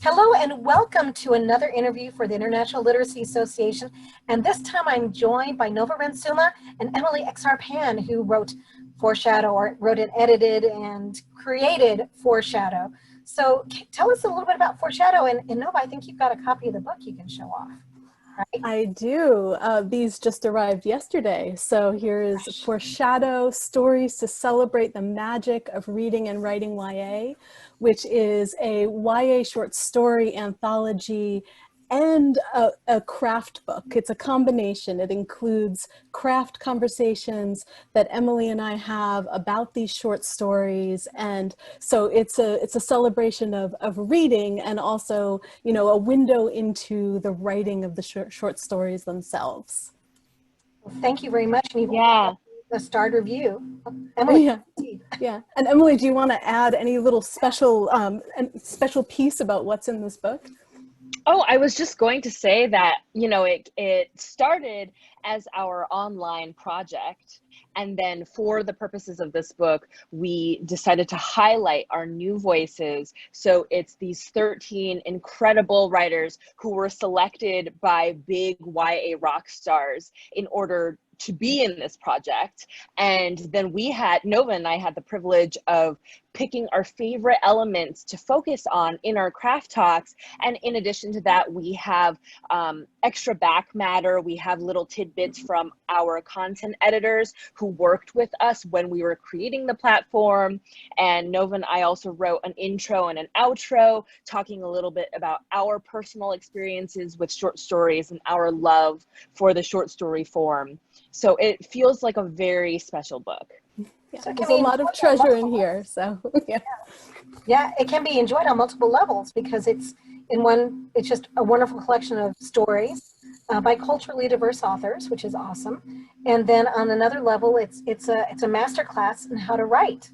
Hello and welcome to another interview for the International Literacy Association. And this time I'm joined by Nova Ren Suma and Emily XR Pan, who wrote Foreshadow, or wrote and edited and created Foreshadow. So tell us a little bit about Foreshadow. And Nova, I think you've got a copy of the book you can show off, right? I do. These just arrived yesterday. So here is Foreshadow Stories to Celebrate the Magic of Reading and Writing YA, which is a YA short story anthology and a craft book. It's a combination. It includes craft conversations that Emily and I have about these short stories. And so it's a celebration of reading and also, you know, a window into the writing of the short stories themselves. Well, thank you very much. And Yeah. a starred review. Emily. Yeah. And Emily, do you want to add any little special piece about what's in this book? Oh, I was just going to say that, you know, it started as our online project. And then for the purposes of this book, we decided to highlight our new voices. So it's these 13 incredible writers who were selected by big YA rock stars in order to be in this project. And then Nova and I had the privilege of picking our favorite elements to focus on in our craft talks. And in addition to that, we have extra back matter. We have little tidbits from our content editors who worked with us when we were creating the platform. And Nova and I also wrote an intro and an outro talking a little bit about our personal experiences with short stories and our love for the short story form. So it feels like a very special book. Yeah, so there's a lot of treasure in here. So yeah, it can be enjoyed on multiple levels because it's just a wonderful collection of stories by culturally diverse authors, which is awesome. And then on another level, it's a master class in how to write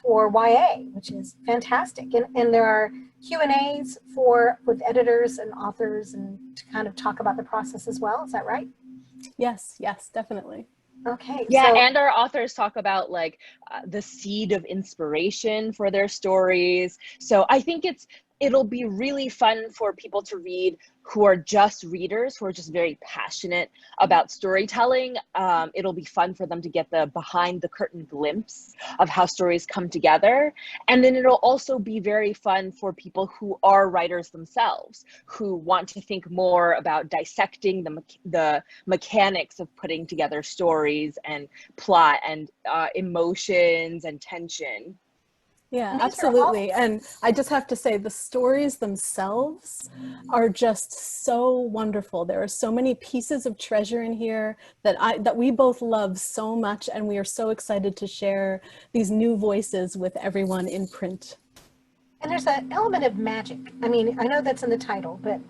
for YA, which is fantastic. And there are Q&As with editors and authors and to kind of talk about the process as well. Is that right? Yes, definitely. Okay. Yeah, and our authors talk about like the seed of inspiration for their stories. So I think it'll be really fun for people to read who are just readers, who are just very passionate about storytelling. It'll be fun for them to get the behind the curtain glimpse of how stories come together. And then it'll also be very fun for people who are writers themselves, who want to think more about dissecting the mechanics of putting together stories and plot and emotions and tension. Yeah, absolutely. And I just have to say the stories themselves are just so wonderful. There are so many pieces of treasure in here that we both love so much, and we are so excited to share these new voices with everyone in print. And there's an element of magic. I mean, I know that's in the title, but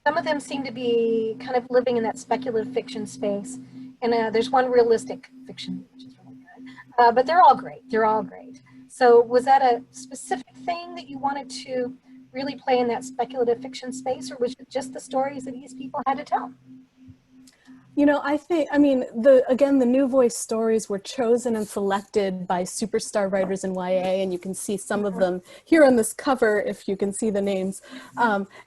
some of them seem to be kind of living in that speculative fiction space. And there's one realistic fiction, which is really good. But they're all great. They're all great. So was that a specific thing that you wanted to really play in that speculative fiction space, or was it just the stories that these people had to tell? You know, the new voice stories were chosen and selected by superstar writers in YA, and you can see some of them here on this cover if you can see the names.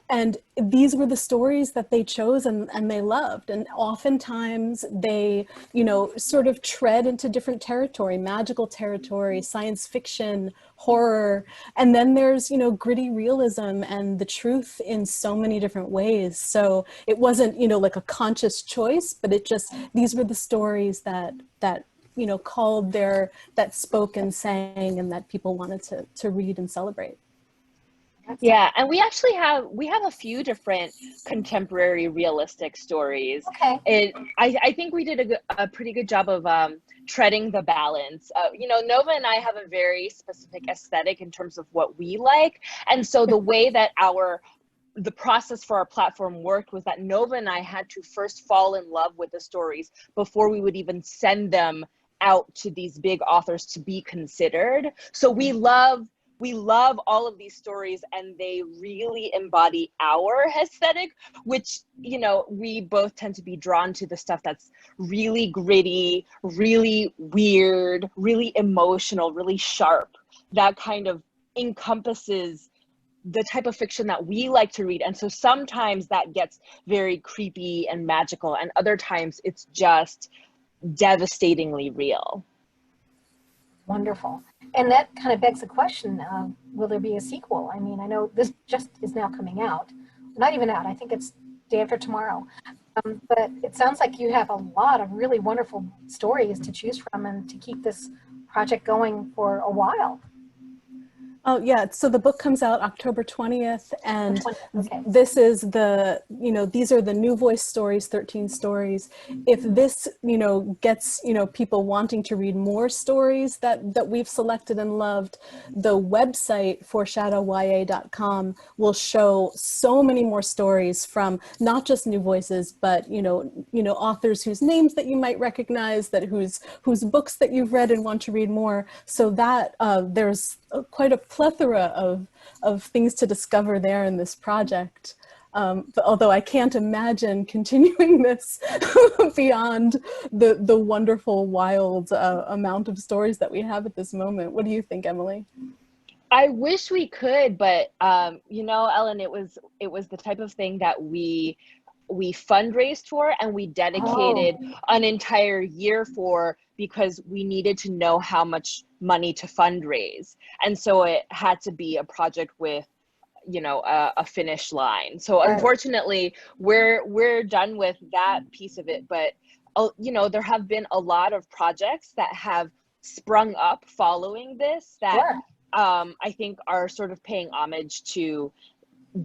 And these were the stories that they chose and they loved. And oftentimes they, you know, sort of tread into different territory, magical territory, science fiction, horror. And then there's, you know, gritty realism and the truth in so many different ways. So it wasn't, you know, like a conscious choice, but these were the stories that you know, that spoke and sang and that people wanted to read and celebrate. Yeah, and we have a few different contemporary realistic stories. Okay. I think we did a pretty good job of treading the balance. You know, Nova and I have a very specific aesthetic in terms of what we like, and so the way that the process for our platform worked was that Nova and I had to first fall in love with the stories before we would even send them out to these big authors to be considered. So we love all of these stories, and they really embody our aesthetic, which, you know, we both tend to be drawn to the stuff that's really gritty, really weird, really emotional, really sharp, that kind of encompasses the type of fiction that we like to read. And so sometimes that gets very creepy and magical, and other times it's just devastatingly real. Wonderful. And that kind of begs the question, will there be a sequel? I mean, I know this just is now coming out. Not even out, I think it's day after tomorrow. But it sounds like you have a lot of really wonderful stories to choose from and to keep this project going for a while. Oh yeah, so the book comes out October 20th, and Okay. this is the, these are the New Voice Stories, 13 stories. If this, gets, people wanting to read more stories that we've selected and loved, the website foreshadowya.com will show so many more stories from not just New Voices, but, authors whose names that you might recognize, whose books that you've read and want to read more, so that there's quite a plethora of things to discover there in this project. But although I can't imagine continuing this beyond the wonderful, wild amount of stories that we have at this moment. What do you think, Emily? I wish we could, but Ellen, it was the type of thing that we fundraised for, and we dedicated an entire year for, because we needed to know how much money to fundraise. And so it had to be a project with, a finish line. So unfortunately, we're done with that piece of it. But, there have been a lot of projects that have sprung up following this that I think are sort of paying homage to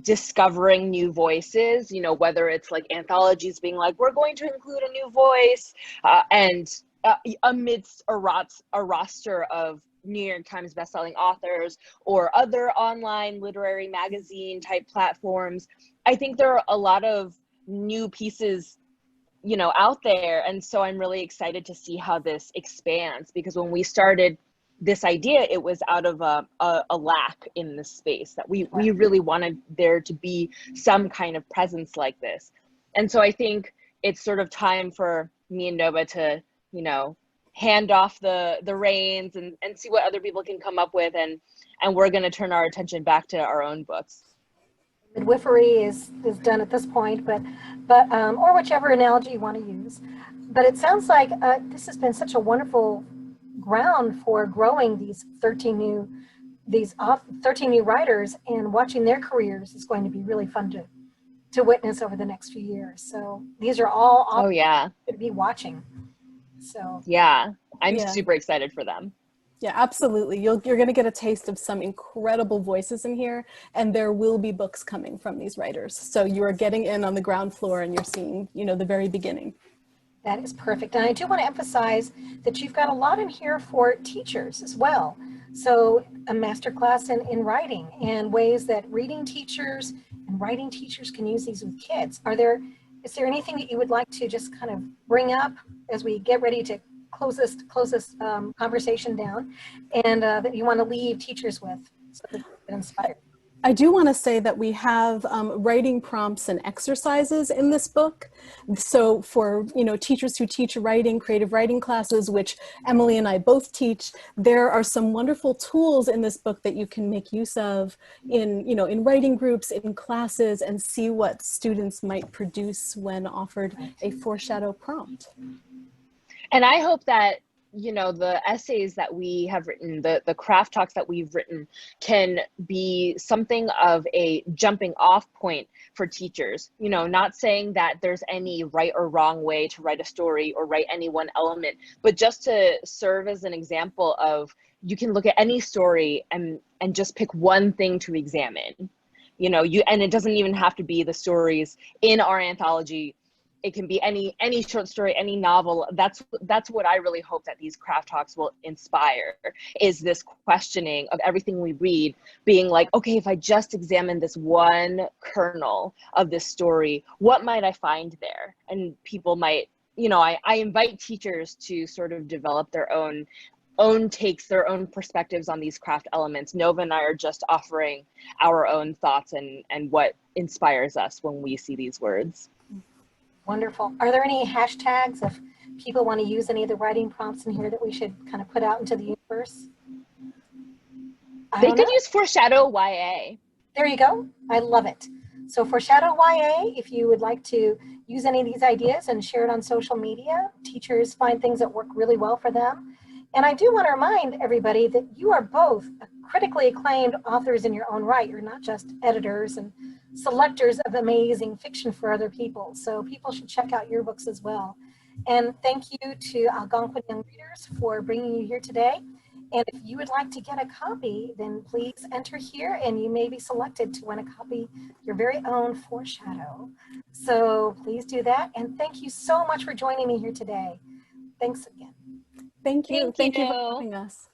discovering new voices, whether it's like anthologies being like, we're going to include a new voice, and amidst a roster of New York Times bestselling authors or other online literary magazine type platforms. I think there are a lot of new pieces, out there. And so I'm really excited to see how this expands, because when we started this idea, it was out of a lack in this space, that we really wanted there to be some kind of presence like this. And so I think it's sort of time for me and Nova to, hand off the reins and see what other people can come up with. And we're going to turn our attention back to our own books. Midwifery is done at this point, but or whichever analogy you want to use. But it sounds like this has been such a wonderful ground for growing these 13 new writers, and watching their careers is going to be really fun to witness over the next few years. So these are all to be watching. So I'm super excited for them. Yeah, absolutely. You're going to get a taste of some incredible voices in here, and there will be books coming from these writers. So you are getting in on the ground floor, and you're seeing, the very beginning. That is perfect. And I do want to emphasize that you've got a lot in here for teachers as well. So a masterclass in writing, and ways that reading teachers and writing teachers can use these with kids. Is there anything that you would like to just kind of bring up as we get ready to close this conversation down, and that you want to leave teachers with, so that they're inspired? I do want to say that we have writing prompts and exercises in this book. So for teachers who teach writing, creative writing classes, which Emily and I both teach, there are some wonderful tools in this book that you can make use of in writing groups, in classes, and see what students might produce when offered a foreshadow prompt. And I hope that the essays that we have written, the craft talks that we've written, can be something of a jumping off point for teachers. Not saying that there's any right or wrong way to write a story or write any one element, but just to serve as an example of, you can look at any story and just pick one thing to examine. And it doesn't even have to be the stories in our anthology. It can be any short story, any novel. That's what I really hope that these craft talks will inspire, is this questioning of everything we read, being like, okay, if I just examine this one kernel of this story, what might I find there? And people might, I invite teachers to sort of develop their own takes, their own perspectives on these craft elements. Nova and I are just offering our own thoughts and what inspires us when we see these words. Wonderful. Are there any hashtags if people want to use any of the writing prompts in here that we should kind of put out into the universe? They could use Foreshadow YA. There you go. I love it. So Foreshadow YA, if you would like to use any of these ideas and share it on social media, teachers find things that work really well for them. And I do want to remind everybody that you are both critically acclaimed authors in your own right. You're not just editors and selectors of amazing fiction for other people. So people should check out your books as well. And thank you to Algonquin Young Readers for bringing you here today. And if you would like to get a copy, then please enter here and you may be selected to win a copy, your very own Foreshadow. So please do that. And thank you so much for joining me here today. Thanks again. Thank you. Thank Thank you you. for having us.